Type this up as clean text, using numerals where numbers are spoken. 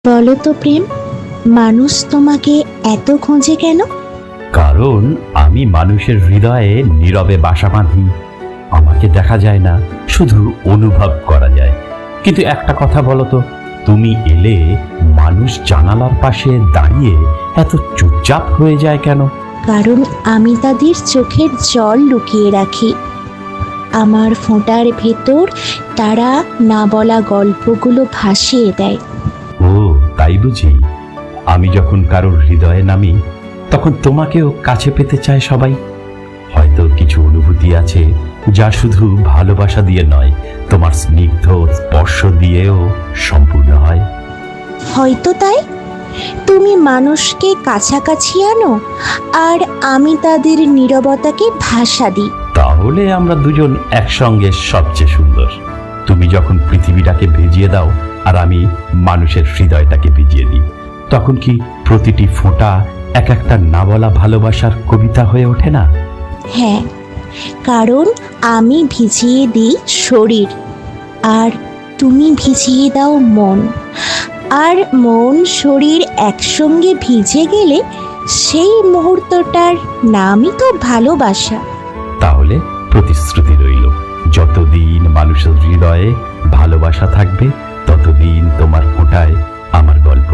বলো তো প্রেম, মানুষ তোমাকে এত খোঁজে কেন? কারণ আমি মানুষের হৃদয়ে নীরবে বাসা বাঁধি। আমাকে দেখা যায় না, শুধু অনুভব করা যায়। কিন্তু একটা কথা বলো তো, তুমি এলে মানুষ জানালার পাশে দাঁড়িয়ে এত চুপচাপ হয়ে যায় কেন? কারণ আমি তাদের চোখের জল লুকিয়ে রাখি। আমার ফোঁটার ভেতর তারা না বলা গল্পগুলো ভাসিয়ে দেয়। ও তাই বুঝি। আমি যখন কারোর হৃদয়ে নামি, তখন তোমাকেও কাছে পেতে চায় সবাই। হয়তো কিছু অনুভূতি আছে যা শুধু ভালোবাসা দিয়ে নয়, তোমার স্নিগ্ধ স্পর্শ দিয়েও সম্পূর্ণ হয়। হয়তো তাই তুমি মানুষকে কাছাকাছি আনো, আর আমি তাদের নীরবতাকে ভাষা দিই। তাহলে আমরা দুজন একসঙ্গে সবচেয়ে সুন্দর। তুমি যখন পৃথিবীটাকে ভিজিয়ে দাও, আর আমি মানুষের হৃদয়টাকে ভিজিয়ে দিই, তখন কি প্রতিটি ফোঁটা এক একটা না বলা ভালোবাসার কবিতা হয়ে ওঠে না? হ্যাঁ, কারণ আমি ভিজিয়ে দিই শরীর, আর তুমি ভিজিয়ে দাও মন। আর মন শরীর একসঙ্গে ভিজে গেলে সেই মুহূর্তটার নামই তো ভালোবাসা। তাহলে প্রতিশ্রুতি রইল, যতদিন মানুষের হৃদয়ে ভালোবাসা থাকবে, ততদিন তোমার ফোঁটায় আমার গল্প